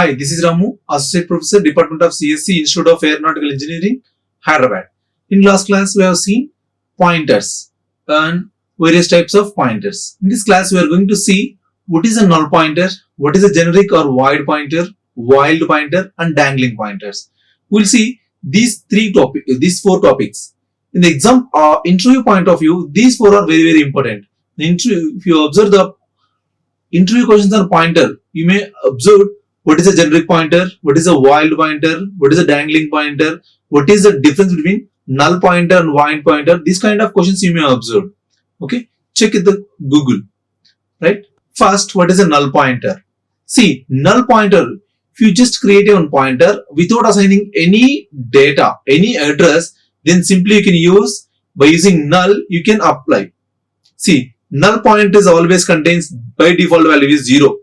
Hi, this is Ramu, Associate Professor, Department of CSC, Institute of Aeronautical Engineering, Hyderabad. In last class, we have seen pointers and various types of pointers. In this class, we are going to see what is a null pointer, what is a generic or wide pointer, wild pointer, and dangling pointers. We will see these four topics. In the exam interview point of view, these four are very important. If you observe the interview questions on pointer, you may observe what is a generic pointer, what is a wild pointer, what is a dangling pointer, what is the difference between null pointer and wild pointer. These kind of questions you may observe. Okay, check it the Google. Right. First, what is a null pointer? See, null pointer. If you just create a pointer without assigning any data, any address, then simply you can use by using null. You can apply. See, null pointer always contains by default value is 0.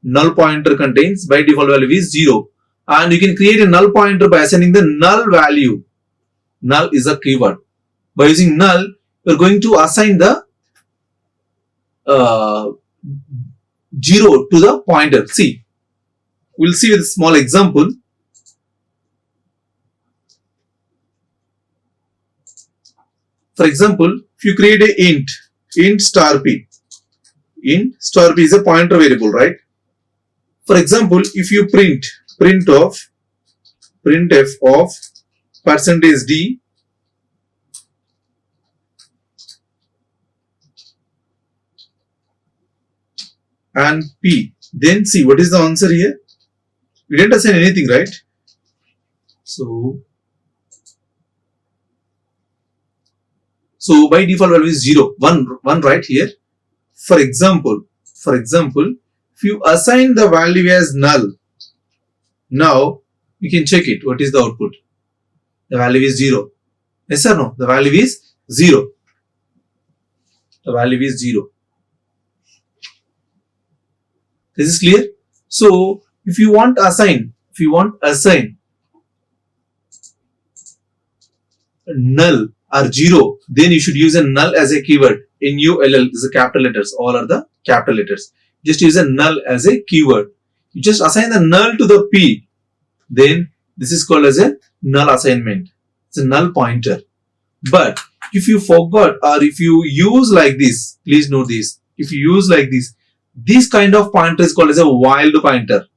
Null pointer contains by default value is 0, and you can create a null pointer by assigning the null value. Null is a keyword. By using null, you are going to assign the 0 to the pointer. See, we'll see with a small example. For example, if you create a int star p. Int star p is a pointer variable, right? For example, if you printf of %d and p, then see what is the answer here. We didn't assign anything, right? So by default value is 0, 1 right here. For example, if you assign the value as null, now you can check it. What is the output? The value is 0. Yes or no? The value is 0. The value is 0. This is clear? So if you want assign null or 0, then you should use a null as a keyword. NULL is the capital letters. All are the capital letters. Just use a null as a keyword. You just assign the null to the p. Then this is called as a null assignment. It's a null pointer. But if you forgot or if you use like this, please note this. If you use like this kind of pointer is called as a wild pointer.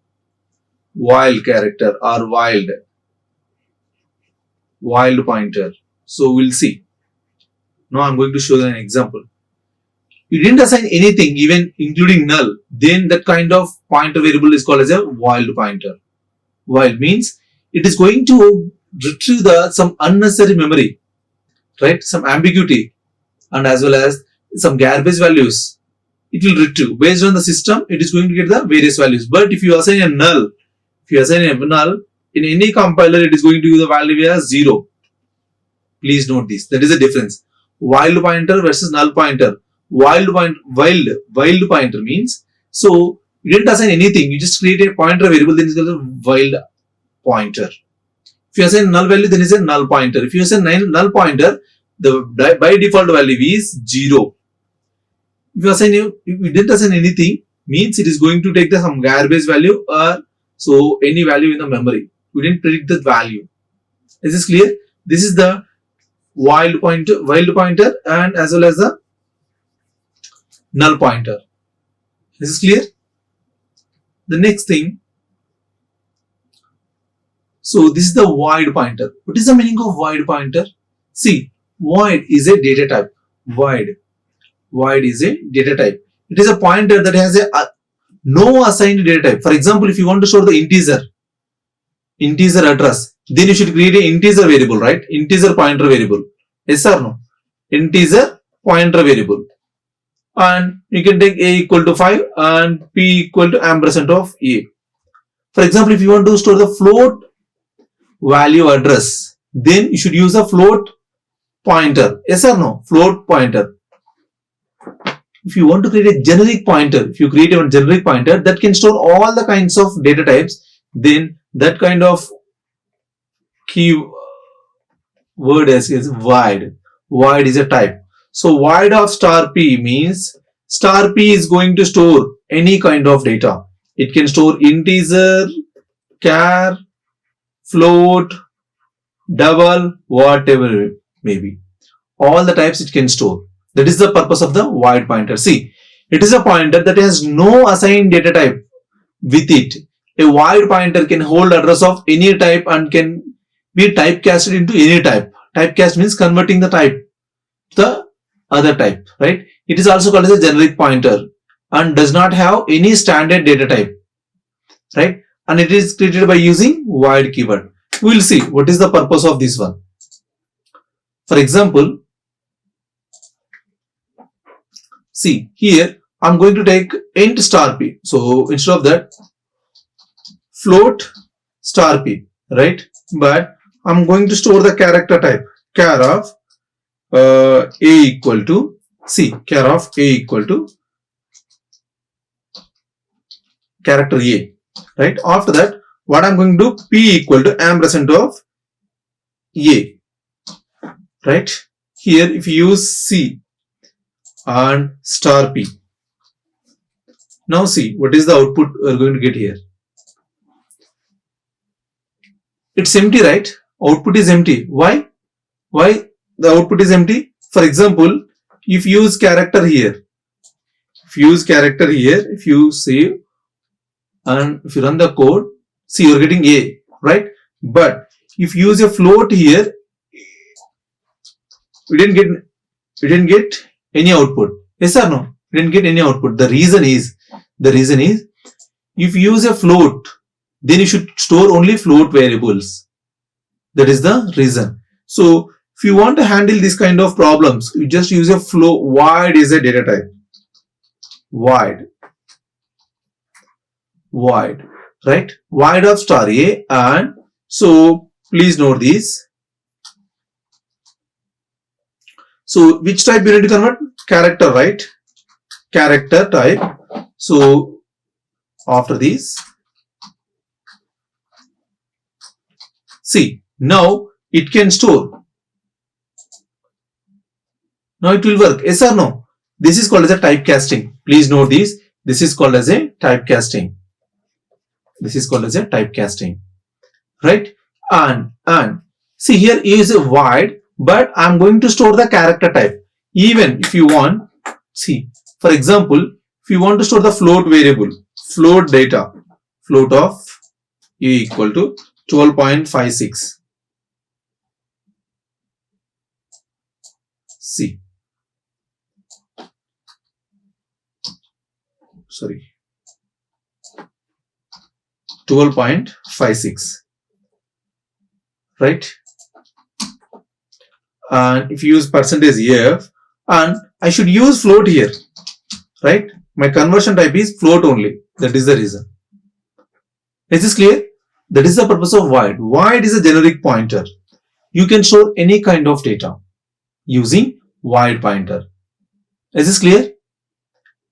Wild character or wild pointer. So we'll see. Now I'm going to show you an example. You didn't assign anything, even including null, then that kind of pointer variable is called as a wild pointer. Wild means it is going to retrieve some unnecessary memory, right? Some ambiguity, and as well as some garbage values. It will retrieve based on the system. It is going to get the various values. But if you assign a null, in any compiler, it is going to give the value as 0. Please note this. That is the difference. Wild pointer versus null pointer. Wild pointer means, so you didn't assign anything, you just create a pointer variable, then it's called a wild pointer. If you assign null value, then it's a null pointer. If you assign null pointer, the by default value is 0. If you didn't assign anything, means it is going to take some garbage value or so any value in the memory. We didn't predict the value. Is this clear? This is the wild pointer and as well as the null pointer. This is clear? The next thing. So this is the void pointer. What is the meaning of void pointer? See, void is a data type. Void is a data type. It is a pointer that has a no assigned data type. For example, if you want to store the integer address, then you should create an integer variable, right? Integer pointer variable. Yes or no? Integer pointer variable. And you can take a equal to 5 and p equal to ampersand of a. For example, if you want to store the float value address, then you should use a float pointer. Yes or no? Float pointer. If you want to create a generic pointer, if you create a generic pointer that can store all the kinds of data types, then that kind of key word is void. Void is a type. So void of star p means star p is going to store any kind of data. It can store integer, char, float, double, whatever it may be. All the types it can store. That is the purpose of the void pointer. See, it is a pointer that has no assigned data type with it. A void pointer can hold address of any type and can be typecasted into any type. Typecast means converting the type to the other type, right? It is also called as a generic pointer and does not have any standard data type, right? And it is created by using void keyword. We will see what is the purpose of this one. For example, see here I'm going to take int star p. So instead of that, float star p, right? But I'm going to store the character type char of a equal to char of a equal to character a, right? After that, what I'm going to do, p equal to ampersand of a, right? Here if you use c and star p, now see what is the output we're going to get here. It's empty, right? Output is empty. Why the output is empty? For example, if you use character here, if you save and if you run the code, see you're getting a, right? But if you use a float here, we didn't get any output. Yes or no? We didn't get any output. The reason is if you use a float, then you should store only float variables. That is the reason. So if you want to handle this kind of problems, you just use a float. Void is a data type. Void, right? Void of star a, and so please note this. So which type you need to convert? Character, right? Character type. So after this, see, now it can store. Now it will work. Yes or no? This is called as a typecasting. Please note this. This is called as a typecasting. Right? And see here is a void, but I'm going to store the character type. Even if you want, see, for example, if you want to store the float variable, float data, float of a equal to 12.56. See, sorry, 12.56, right? And if you use percentage %f, and I should use float here, right? My conversion type is float only. That is the reason. Is this clear? That is the purpose of void. Void is a generic pointer. You can store any kind of data using void pointer. Is this clear?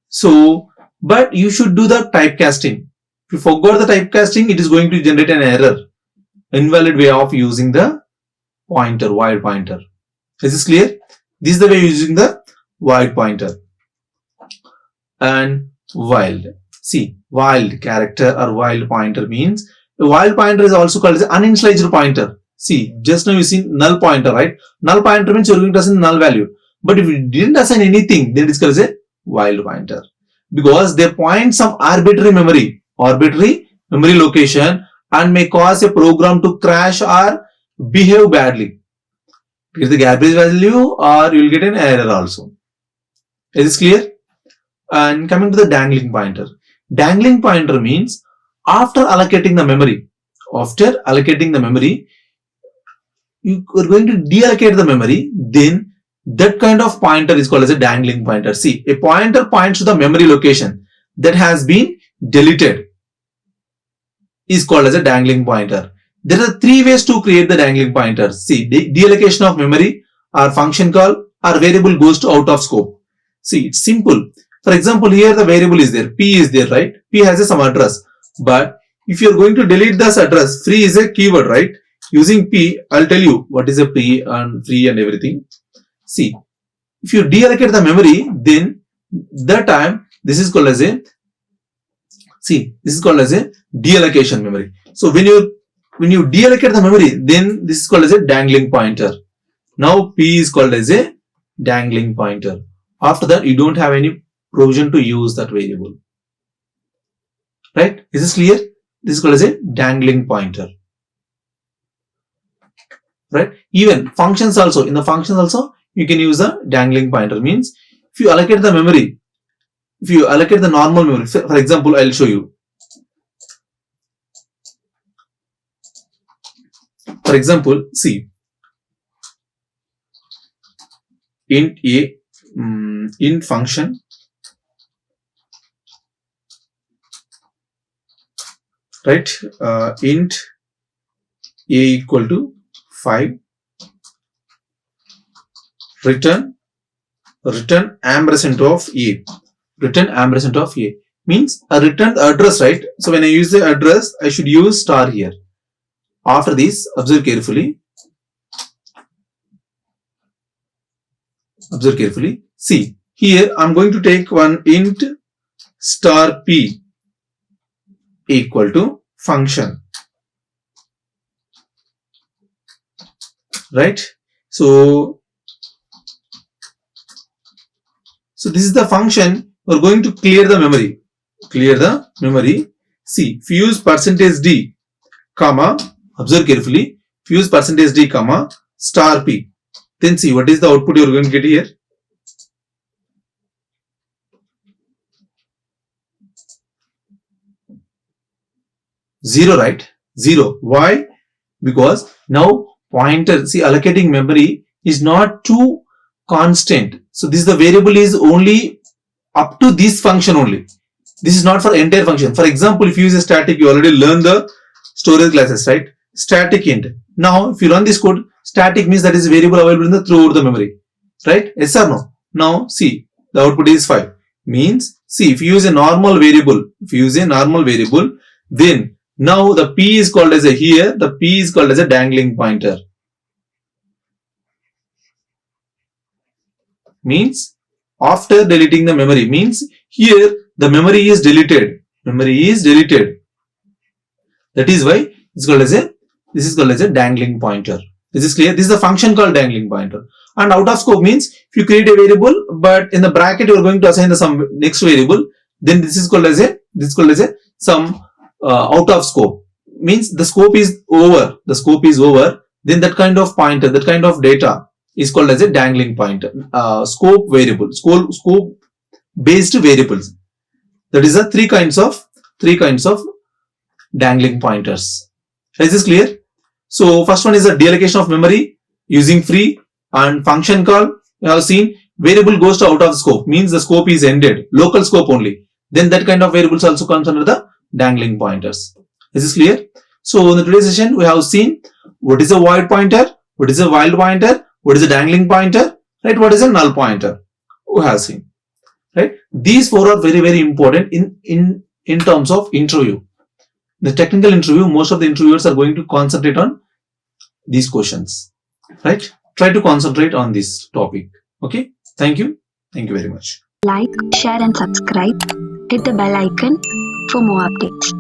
So, but you should do the typecasting. If you forgot the typecasting, it is going to generate an error. Invalid way of using the pointer, void pointer. Is this clear? This is the way using the void pointer. And wild. See, wild character or wild pointer means a wild pointer is also called as an uninitialized pointer. See, just now you see null pointer, right? Null pointer means you're going to assign null value. But if you didn't assign anything, then it's called as a wild pointer. Because they point some arbitrary memory location and may cause a program to crash or behave badly. Get the garbage value or you will get an error also. Is this clear? And coming to the dangling pointer. Dangling pointer means after allocating the memory, you are going to deallocate the memory, then that kind of pointer is called as a dangling pointer. See, a pointer points to the memory location that has been deleted is called as a dangling pointer. There are three ways to create the dangling pointer. See, deallocation of memory or function call or variable goes to out of scope. See, it's simple. For example, here the variable is there, p is there, right? P has some address. But if you're going to delete this address, free is a keyword, right? Using p, I'll tell you what is a p and free and everything. See, if you deallocate the memory, then that time this is called as a deallocation memory. So when you deallocate the memory, then this is called as a dangling pointer. Now P is called as a dangling pointer. After that, you don't have any provision to use that variable. Right? Is this clear? This is called as a dangling pointer. Right? Even functions also, in the functions also, you can use a dangling pointer. Means if you allocate the memory, if you allocate the normal memory, for example, I'll show you. For example, see, int a, int function, right? Int a equal to 5, return ampersand of a, return ampersand of a, means a return address, right? So when I use the address, I should use star here. After this, observe carefully. Observe carefully. See, here I'm going to take one int star p equal to function. Right? So this is the function. We're going to clear the memory. Clear the memory. See, if you use %d, comma, observe carefully, if you use %d, comma, star p, then see what is the output you're going to get here. Zero, right? Zero. Why? Because now pointer, see, allocating memory is not too constant. So this the variable is only up to this function only. This is not for entire function. For example, if you use a static, you already learned the storage classes, right? Static int. Now, if you run this code, static means that is variable available in the throughout the memory, right? Yes or no? Now, see, the output is 5. Means, see, if you use a normal variable, then now the p is called as a, here the p is called as a dangling pointer. Means after deleting the memory, means here the memory is deleted. That is why this is called as a dangling pointer. This is clear. This is a function called dangling pointer. And out of scope means if you create a variable, but in the bracket you are going to assign the some next variable, then this is called as a some out of scope. Means the scope is over. Then that kind of pointer, that kind of data is called as a dangling pointer. Scope variable, scope based variables. That is the three kinds of dangling pointers. Is this clear? So first one is the deallocation of memory using free, and function call. You have seen variable goes to out of scope, means the scope is ended, local scope only. Then that kind of variables also comes under the dangling pointers. Is this clear? So in the today's session we have seen what is a void pointer, what is a wild pointer, what is a dangling pointer, right? What is a null pointer? We have seen, right? These four are very, very important in terms of interview. The technical interview, most of the interviewers are going to concentrate on these questions, right? Try to concentrate on this topic. Okay. Thank you. Thank you very much. Like, share and subscribe. Hit the bell icon for more updates.